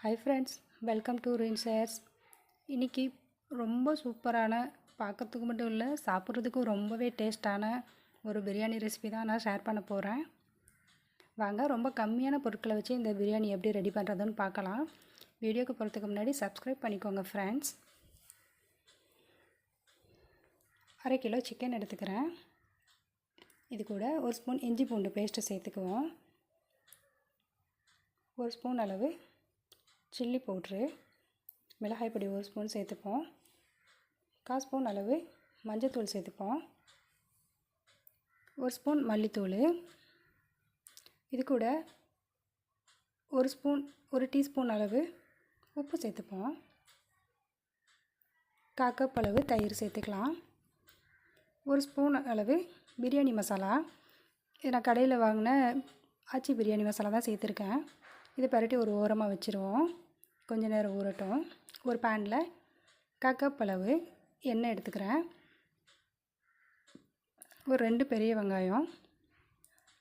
Hi friends, welcome to ரின்சர்ஸ். இன்றைக்கி ரொம்ப சூப்பரான, பார்க்குறதுக்கு மட்டும் இல்லை சாப்பிட்றதுக்கும் ரொம்பவே டேஸ்ட்டான ஒரு பிரியாணி ரெசிபி தான் நான் ஷேர் பண்ண போகிறேன். வாங்க, ரொம்ப கம்மியான பொருட்களை வச்சு இந்த பிரியாணி எப்படி ரெடி பண்ணுறதுன்னு பார்க்கலாம். வீடியோக்கு போகிறதுக்கு முன்னாடி சப்ஸ்கிரைப் பண்ணிக்கோங்க ஃப்ரெண்ட்ஸ். 1/2 கிலோ சிக்கன் எடுத்துக்கிறேன். இது கூட 1 ஸ்பூன் இஞ்சி பூண்டு பேஸ்ட்டு சேர்த்துக்குவோம். 1 ஸ்பூன் அளவு சில்லி பவுட்ரு, மிளகாய் பொடி 1 ஸ்பூன் சேர்த்துப்போம். 1/4 ஸ்பூன் அளவு மஞ்சள்தூள் சேர்த்துப்போம். 1 ஸ்பூன் மல்லித்தூள். இது கூட 1 டீஸ்பூன் அளவு உப்பு சேர்த்துப்போம். 1/4 கப் அளவு தயிர் சேர்த்துக்கலாம். 1 ஸ்பூன் அளவு பிரியாணி மசாலா. இது நான் கடையில் வாங்கின ஆச்சி பிரியாணி மசாலா தான் சேர்த்துருக்கேன். இது பரட்டி ஒரு ஓரமாக வச்சுருவோம். கொஞ்சம் நேரம் ஊறட்டும். ஒரு பேனில் 1/4 கப் அளவு எண்ணெய் எடுத்துக்கிறேன். ஒரு 2 பெரிய வெங்காயம்,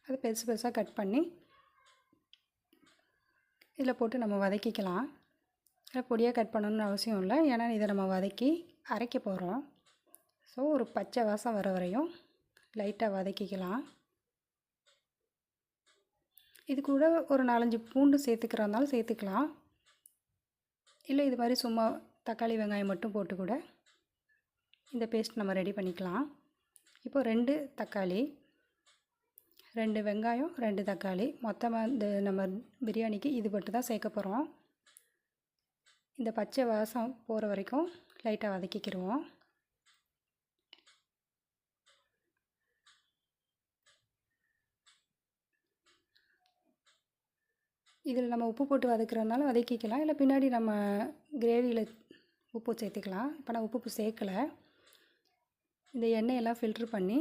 அது பெருசு பெருசாக கட் பண்ணி இதில் போட்டு நம்ம வதக்கிக்கலாம். இதில் பொடியாக கட் பண்ணணுன்னு அவசியம் இல்லை, ஏன்னா இதை நம்ம வதக்கி அரைக்க போகிறோம். ஸோ ஒரு பச்சை வாசம் வர வரையும் லைட்டாக வதக்கிக்கலாம். இது கூட ஒரு 4-5 பூண்டு சேர்த்துக்கிறதுனாலும் சேர்த்துக்கலாம், இல்லை இது மாதிரி சும்மா தக்காளி வெங்காயம் மட்டும் போட்டு கூட இந்த பேஸ்ட் நம்ம ரெடி பண்ணிக்கலாம். இப்போ 2 தக்காளி, 2 வெங்காயம், 2 தக்காளி, மொத்தமாக இந்த நம்ம பிரியாணிக்கு இது மட்டும் தான் சேர்க்க போகிறோம். இந்த பச்சை வாசம் போகிற வரைக்கும் லைட்டாக வதக்கிக்கிடுவோம். இதில் நம்ம உப்பு போட்டு வதக்குறதுனால வதக்கிக்கலாம், இல்லை பின்னாடி நம்ம கிரேவியில் உப்பு சேர்த்துக்கலாம். இப்போ நான் உப்பு சேர்க்கலை. இந்த எண்ணெயெல்லாம் ஃபில்ட்ரு பண்ணி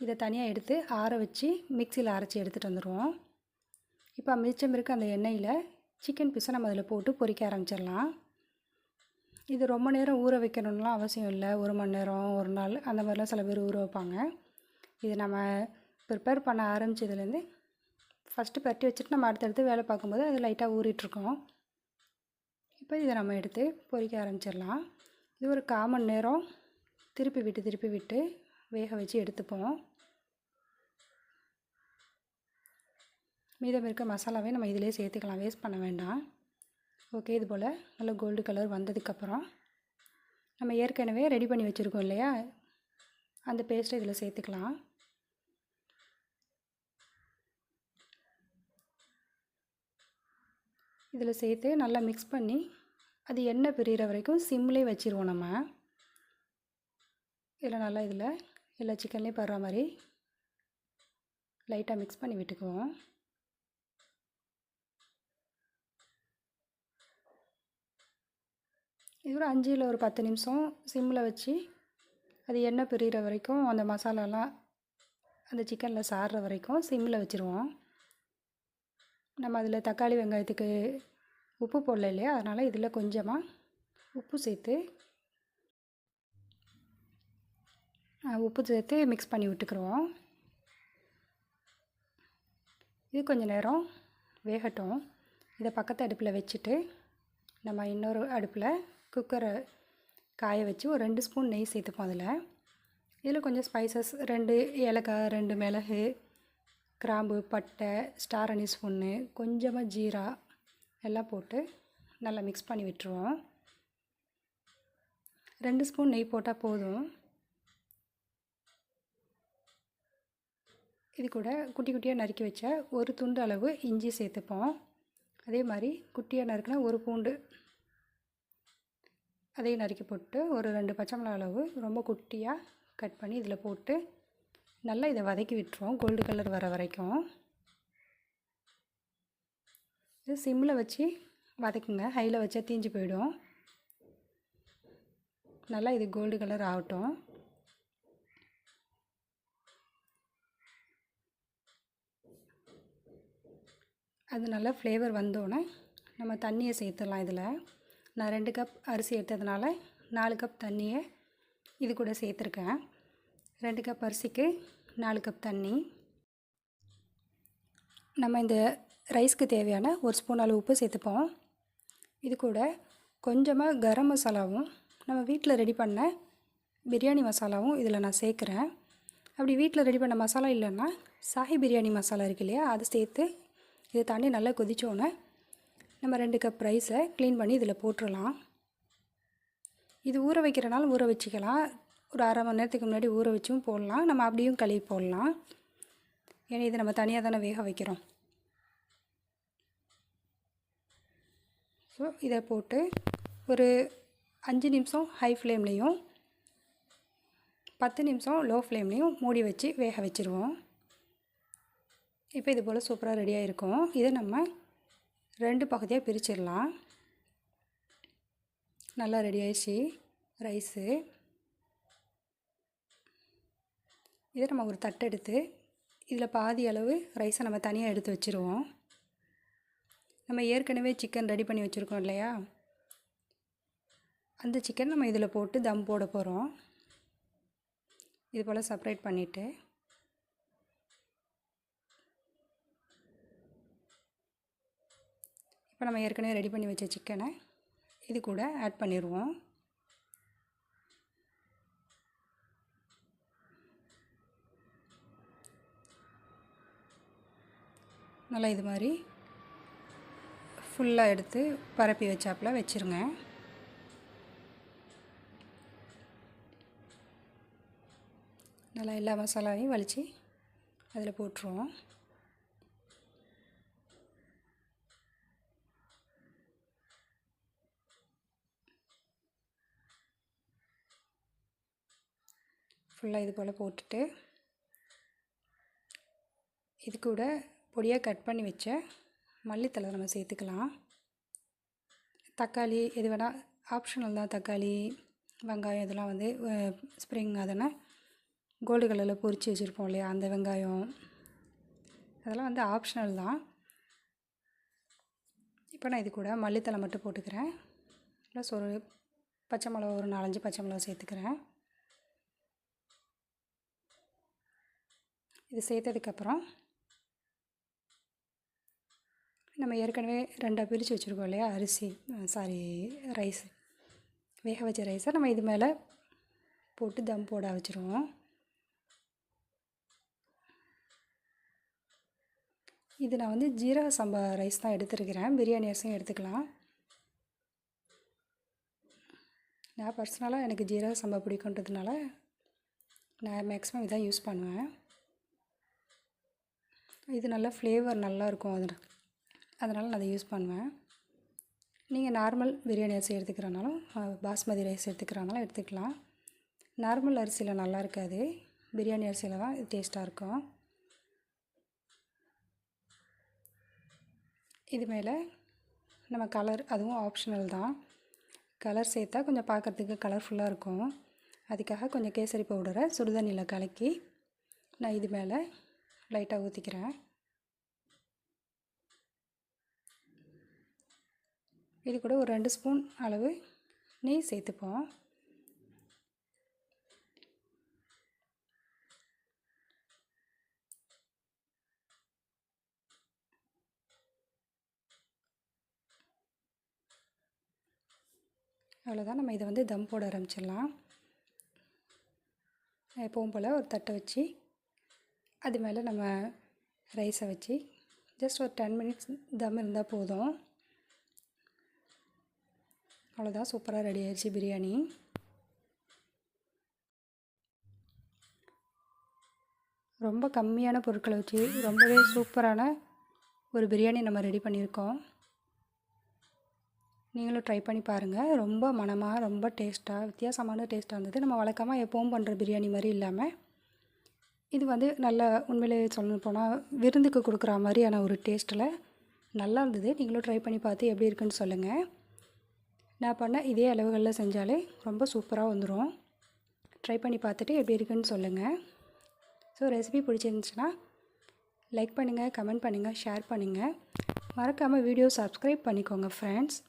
இதை தனியாக எடுத்து ஆற வச்சு மிக்சியில் அரைச்சி எடுத்துகிட்டு வந்துடுவோம். இப்போ மிச்சம் இருக்க அந்த எண்ணெயில் சிக்கன் பீஸை நம்ம அதில் போட்டு பொரிக்க ஆரம்பிச்சிடலாம். இது ரொம்ப நேரம் ஊற வைக்கணும்லாம் அவசியம் இல்லை. 1 மணி நேரம், 1 நாள் அந்த மாதிரிலாம் சில பேர் ஊற வைப்பாங்க. இது நம்ம ப்ரிப்பேர் பண்ண ஆரம்பித்ததுலேருந்து ஃபஸ்ட்டு பரட்டி வச்சுட்டு நம்ம அடுத்தடுத்து வேலை பார்க்கும்போது அது லைட்டாக ஊறிட்டுருக்கோம். இப்போ இதை நம்ம எடுத்து பொரிக்க ஆரம்பிச்சிடலாம். இது ஒரு 1/4 மணி நேரம் திருப்பி விட்டு வேக வச்சு எடுத்துப்போம். மீதம் இருக்க மசாலாவே நம்ம இதிலே சேர்த்துக்கலாம், வேஸ்ட் பண்ண வேண்டாம். ஓகே, இது போல் நல்லா கோல்டு கலர் வந்ததுக்கப்புறம் நம்ம ஏற்கனவே ரெடி பண்ணி வச்சுருக்கோம் இல்லையா, அந்த பேஸ்ட்டை இதில் சேர்த்துக்கலாம். இதில் சேர்த்து நல்லா மிக்ஸ் பண்ணி அது எண்ணெய் பிரிகிற வரைக்கும் சிம்லேயே வச்சுருவோம். நம்ம இதில் நல்லா எல்லா சிக்கன்லேயும் படுற மாதிரி லைட்டாக மிக்ஸ் பண்ணி விட்டுக்குவோம். இது ஒரு 5 இல்லை ஒரு 10 நிமிஷம் சிம்மில் வச்சு அது எண்ணெய் பிரிகிற வரைக்கும், அந்த மசாலாலாம் அந்த சிக்கனில் சாறுற வரைக்கும் சிம்மில் வச்சுருவோம். நம்ம அதில் தக்காளி வெங்காயத்துக்கு உப்பு போடல இல்லையா, அதனால் இதில் கொஞ்சமாக உப்பு சேர்த்து மிக்ஸ் பண்ணி விட்டுக்குருவோம். இது கொஞ்சம் நேரம் வேகட்டும். இதை பக்கத்து அடுப்பில் வச்சுட்டு நம்ம இன்னொரு அடுப்பில் குக்கரை காய வச்சு ஒரு 2 ஸ்பூன் நெய் சேர்த்துப்போம். இதில் கொஞ்சம் ஸ்பைசஸ், 2 ஏலக்காய், 2 மிளகு, கிராம்பு, பட்டை, ஸ்டார் அனீஸ் 1, கொஞ்சமாக ஜீரா எல்லாம் போட்டு நல்லா மிக்ஸ் பண்ணி விட்டுருவோம். 2 ஸ்பூன் நெய் போட்டால் போதும். இது கூட குட்டி குட்டியாக நறுக்கி வச்ச ஒரு துண்டு அளவு இஞ்சி சேர்த்துப்போம். அதே மாதிரி குட்டியாக நறுக்கினா ஒரு பூண்டு அதையும் நறுக்கி போட்டு ஒரு 2 பச்சை மிளகாய் அளவு ரொம்ப குட்டியாக கட் பண்ணி இதில் போட்டு நல்லா இதை வதக்கி விட்டுருவோம் கோல்டு கலர் வர வரைக்கும். இது சிம்மில் வச்சு வதக்குங்க, ஹையில் வச்சா தீஞ்சு போயிடும். நல்லா இது கோல்டு கலர் ஆகட்டும். அது நல்லா ஃப்ளேவர் வந்தோடனே நம்ம தண்ணியை சேர்த்துடலாம். இதில் நான் 2 கப் அரிசி எடுத்ததுனால 4 கப் தண்ணியை இது கூட சேர்த்துருக்கேன். 2 கப் அரிசிக்கு 4 கப் தண்ணி. நம்ம இந்த ரைஸ்க்கு தேவையான 1 ஸ்பூன் அளவு உப்பு சேர்த்துப்போம். இது கூட கொஞ்சமாக கரம் மசாலாவும் நம்ம வீட்டில் ரெடி பண்ண பிரியாணி மசாலாவும் இதில் நான் சேர்க்குறேன். அப்படி வீட்டில் ரெடி பண்ண மசாலா இல்லைன்னா சாஹி பிரியாணி மசாலா இருக்கு இல்லையா, அது சேர்த்து இதை தண்ணி நல்லா கொதிச்சோன்னே நம்ம 2 கப் ரைஸை க்ளீன் பண்ணி இதில் போட்டுடலாம். இது ஊற வைக்கிறனால ஊற வச்சுக்கலாம். ஒரு அரை மணி நேரத்துக்கு முன்னாடி ஊற வச்சும் போடலாம், நம்ம அப்படியும் கழுவி போடலாம். ஏன்னா இது நம்ம தனியாக தானே வேக வைக்கிறோம். ஸோ இதை போட்டு ஒரு 5 நிமிஷம் ஹை ஃப்ளேம்லேயும் 10 நிமிஷம் லோ ஃப்ளேம்லேயும் மூடி வச்சு வேக வச்சுருவோம். இப்போ இது போல் சூப்பராக ரெடியாக இருக்கும். இதை நம்ம 2 பகுதியாக பிரிச்சிடலாம். நல்லா ரெடி ஆயிடுச்சு ரைஸு. இதை நம்ம ஒரு தட்டு எடுத்து இதில் பாதி அளவு ரைஸை நம்ம தனியாக எடுத்து வச்சுருவோம். நம்ம ஏற்கனவே சிக்கன் ரெடி பண்ணி வச்சுருக்கோம் இல்லையா, அந்த சிக்கன் நம்ம இதில் போட்டு தம் போட போகிறோம். இது போல் செப்பரேட் பண்ணிவிட்டு இப்போ நம்ம ஏற்கனவே ரெடி பண்ணி வச்ச சிக்கனை இது கூட ஆட் பண்ணிடுவோம். நல்லா இது மாதிரி ஃபுல்லாக எடுத்து பரப்பி வச்சாப்பில் வச்சுருங்க. நல்லா எல்லா மசாலாவையும் வலித்து அதில் போட்டுருவோம். ஃபுல்லாக இது போல் போட்டுட்டு இது கூட பொடியாக கட் பண்ணி வச்ச மல்லித்தழை நம்ம சேர்த்துக்கலாம். தக்காளி எது வேணால் ஆப்ஷனல் தான். தக்காளி வெங்காயம் இதெல்லாம் வந்து ஸ்ப்ரிங் அதனால் கோல்டு கலரில் பொரித்து வச்சுருப்போம் இல்லையா, அந்த வெங்காயம் அதெல்லாம் வந்து ஆப்ஷனல் தான். இப்போ நான் இது கூட மல்லித்தழை மட்டும் போட்டுக்கிறேன். ப்ளஸ் ஒரு பச்சை மிளகா, ஒரு 4-5 பச்சை மிளகா சேர்த்துக்கிறேன். இது சேர்த்ததுக்கப்புறம் நம்ம ஏற்கனவே 2 பிரித்து வச்சுருக்கோம் இல்லையா ரைஸ், வேக வச்ச ரைஸை நம்ம இது மேலே போட்டு தம் போட வச்சுருவோம். இது நான் வந்து ஜீரக சம்பா ரைஸ் தான் எடுத்துருக்கிறேன். பிரியாணி ரைஸும் எடுத்துக்கலாம். நான் பர்சனலாக எனக்கு ஜீரக சம்பா பிடிக்குன்றதுனால நான் மேக்ஸிமம் இதான் யூஸ் பண்ணுவேன். இது நல்ல ஃப்ளேவர் நல்லாயிருக்கும், அதனால் நான் அதை யூஸ் பண்ணுவேன். நீங்கள் நார்மல் பிரியாணி அரிசி எடுத்துக்கிறனாலும் பாஸ்மதி ரைஸ் எடுத்துக்கிறனாலும் எடுத்துக்கலாம். நார்மல் அரிசியில் நல்லா இருக்காது, பிரியாணி அரிசியில் தான் இது டேஸ்ட்டாக இருக்கும். இது மேலே நம்ம கலர், அதுவும் ஆப்ஷனல் தான். கலர் சேர்த்தா கொஞ்சம் பார்க்குறதுக்கு கலர்ஃபுல்லாக இருக்கும். அதுக்காக கொஞ்சம் கேசரி பவுடரை சுடுதண்ணியில் கலக்கி நான் இது மேலே லைட்டாக ஊற்றிக்கிறேன். இது கூட ஒரு 2 ஸ்பூன் அளவு நெய் சேர்த்துப்போம். அவ்வளோதான், நம்ம இதை வந்து தம் போட ஆரம்பிச்சிடலாம். எப்பவும் போல் ஒரு தட்டை வச்சு அது மேலே நம்ம ரைஸை வச்சு ஜஸ்ட் ஒரு 10 மினிட்ஸ் தம் இருந்தால் போதும். அவ்வளோதான், சூப்பராக ரெடி ஆயிடுச்சு பிரியாணி. ரொம்ப கம்மியான பொருட்களை வச்சு ரொம்பவே சூப்பரான ஒரு பிரியாணி நம்ம ரெடி பண்ணியிருக்கோம். நீங்களும் ட்ரை பண்ணி பாருங்கள். ரொம்ப மணமாக, ரொம்ப டேஸ்ட்டாக, வித்தியாசமான டேஸ்ட்டாக இருந்தது. நம்ம வழக்கமாக எப்பவும் பண்ணுற பிரியாணி மாதிரி இல்லாமல் இது வந்து நல்ல, உண்மையிலே சொல்லணும் போனால் விருந்துக்கு கொடுக்குற மாதிரியான ஒரு டேஸ்ட்டில் நல்லா இருந்தது. நீங்களும் ட்ரை பண்ணி பார்த்து எப்படி இருக்குன்னு சொல்லுங்கள். நான் பண்ண இதே அளவுகளில் செஞ்சாலே ரொம்ப சூப்பராக வந்துடும். ட்ரை பண்ணி பார்த்துட்டு எப்படி இருக்குன்னு சொல்லுங்கள். ஸோ ரெசிபி பிடிச்சிருந்துச்சுன்னா லைக் பண்ணுங்கள், கமெண்ட் பண்ணுங்கள், ஷேர் பண்ணுங்கள். மறக்காமல் வீடியோ சப்ஸ்கிரைப் பண்ணிக்கோங்க ஃப்ரெண்ட்ஸ்.